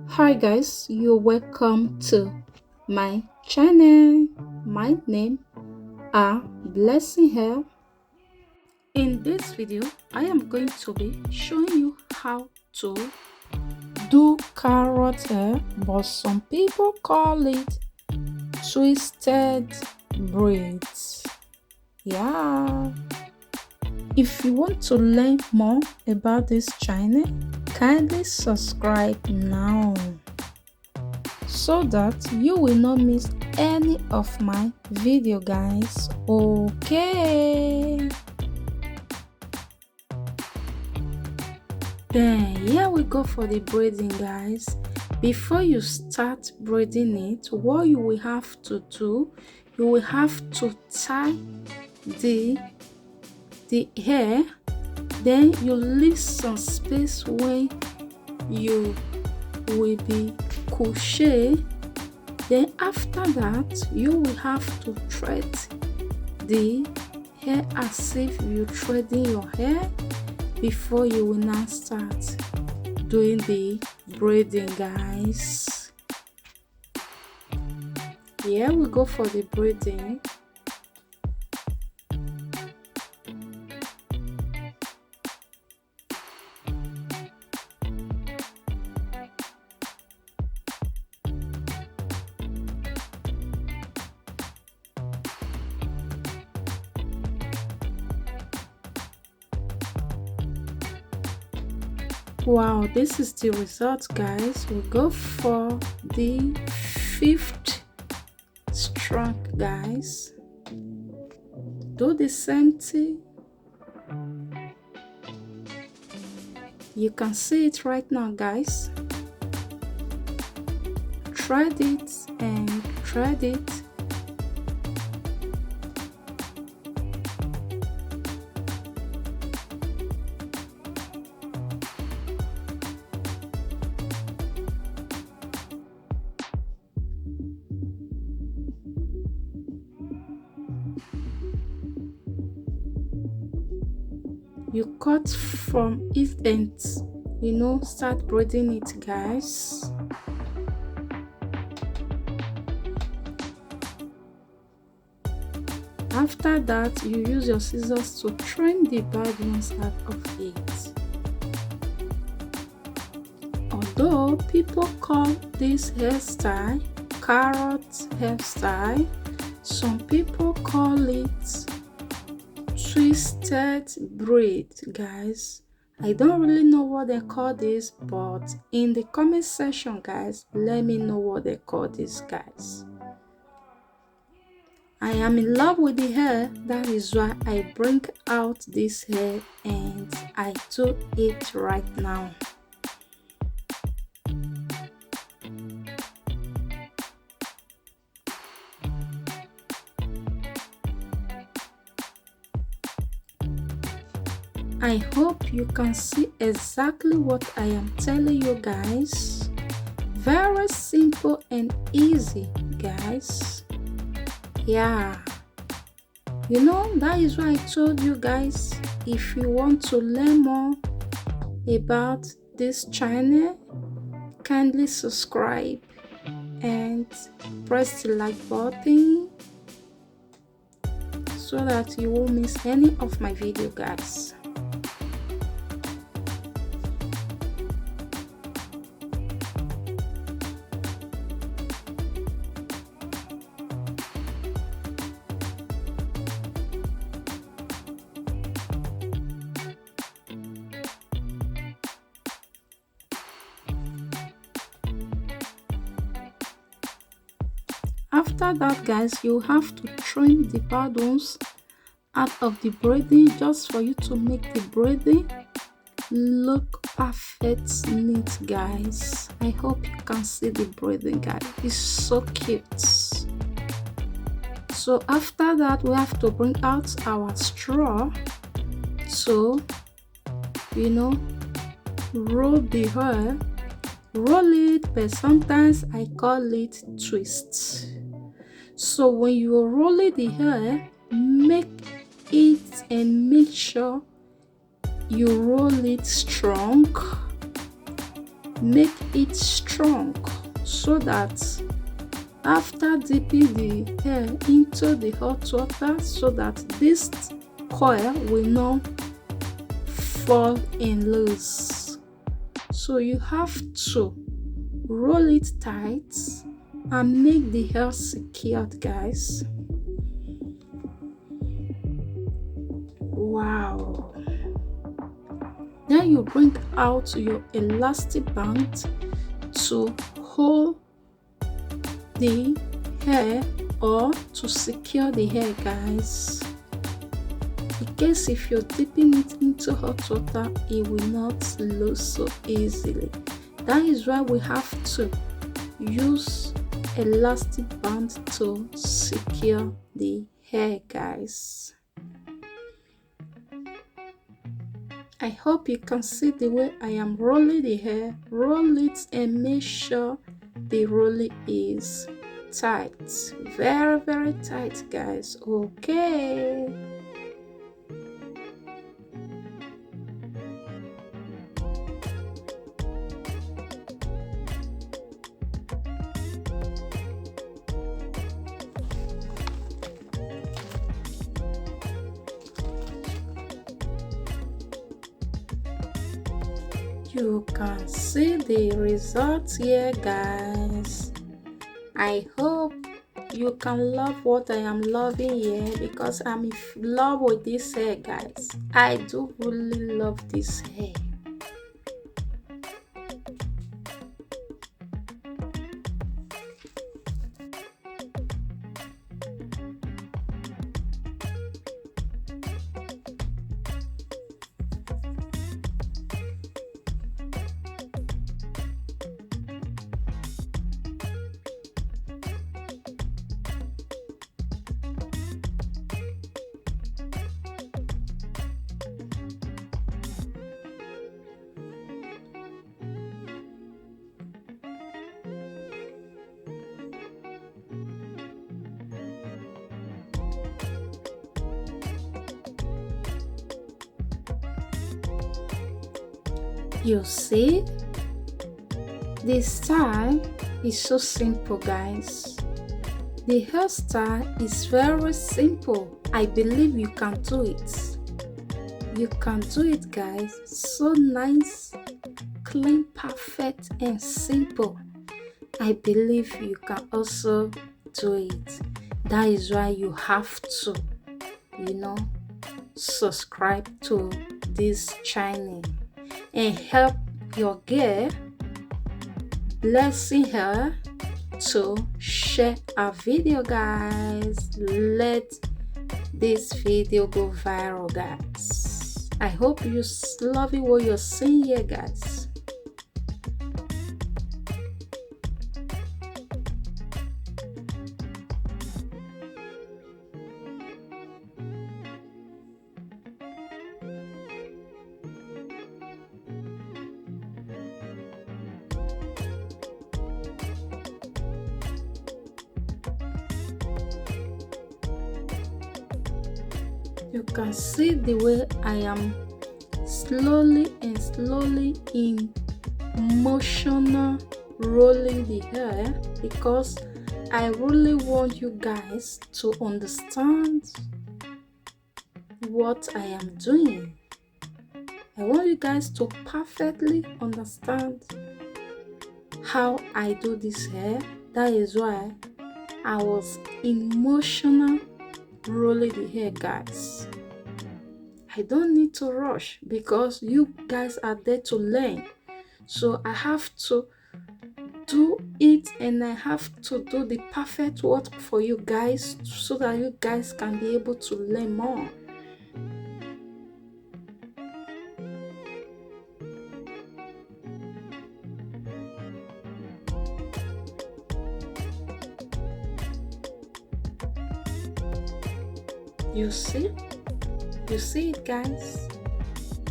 Hi guys, you're welcome to my channel. My name are Blessing Hair. In this video, I am going to be showing you how to do carrot hair, but some people call it twisted braids. Yeah. If you want to learn more about this channel, kindly subscribe now so that you will not miss any of my video, guys. Okay, then here we go for the braiding, guys. Before you start braiding it, what you will have to do, you will have to tie the hair, then you leave some space where you will be crochet. Then after that, you will have to thread the hair as if you're threading your hair before you will now start doing the braiding, guys. Here we go for the braiding. Wow, this is the result, guys. We go for the 5th strand, guys. Do the same thing. You can see it right now, guys. Thread it and thread it. You cut from each end, start braiding it, guys. After that, you use your scissors to trim the bad ones out of it. Although people call this hairstyle carrot hairstyle, some people call it twisted braid, guys. I don't really know what they call this, but in the comment section, guys, let me know what they call this, guys. I am in love with the hair, that is why I bring out this hair and I do it right now. I hope you can see exactly what I am telling you, guys. Very simple and easy, guys. Yeah, that is why I told you guys, if you want to learn more about this channel, kindly subscribe and press the like button so that you won't miss any of my video, guys. After that, guys, you have to trim the bad ones out of the braiding just for you to make the braiding look perfect neat, guys. I hope you can see the braiding, guys. It's so cute. So after that, we have to bring out our straw to roll the hair. Roll it, but sometimes I call it twist. So when you roll the hair, make it and make sure you roll it strong make it strong so that after dipping the hair into the hot water, so that this coil will not fall in loose. So you have to roll it tight and make the hair secured, guys. Wow. Then you bring out your elastic band to hold the hair or to secure the hair, guys. In case if you're dipping it into hot water, it will not lose so easily. That is why we have to use elastic band to secure the hair, guys. I hope you can see the way I am rolling the hair. Roll it and make sure the rolling is tight, very very tight, guys. Okay, you can see the results here, guys. I hope you can love what I am loving here, because I'm in love with this hair, guys. I do really love this hair. You see, this style is so simple, guys. The hairstyle is very simple. I believe you can do it. You can do it, guys. So nice, clean, perfect, and simple. I believe you can also do it. That is why you have to, subscribe to this channel and help your girl Blessing Hair to share a video, guys. Let this video go viral, guys. I hope you love it what you're seeing here, guys. You can see the way I am slowly in motional rolling the hair, because I really want you guys to understand what I am doing. I want you guys to perfectly understand how I do this hair. That is why I was emotional rolling the hair, guys. I don't need to rush because you guys are there to learn. So I have to do it, and I have to do the perfect work for you guys so that you guys can be able to learn more. You see it, guys.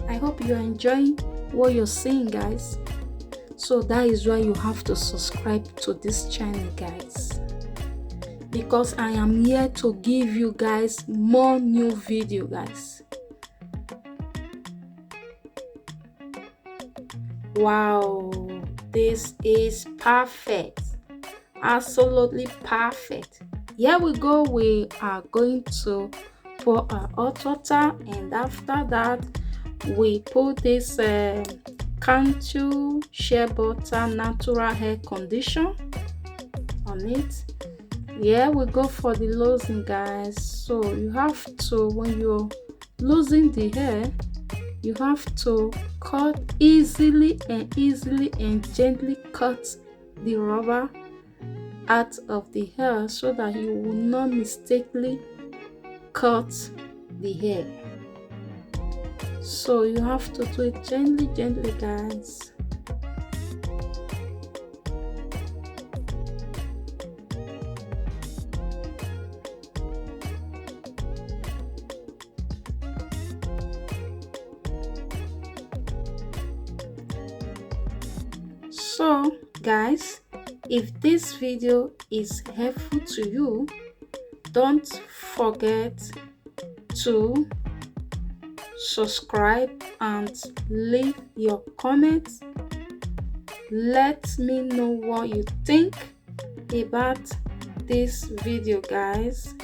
I hope you're enjoying what you're seeing, guys. So that is why you have to subscribe to this channel, guys, because I am here to give you guys more new video, guys. Wow, this is perfect, absolutely perfect. Here we go. We are going to pour our hot water, and after that we put this Cantu shea butter natural hair conditioner on it. Here we go for the losing, guys. So you have to, when you're losing the hair, you have to cut easily and gently cut the rubber out of the hair so that you will not mistakenly cut the hair. So you have to do it gently, guys. So guys, if this video is helpful to you, don't forget to subscribe and leave your comments. Let me know what you think about this video, guys.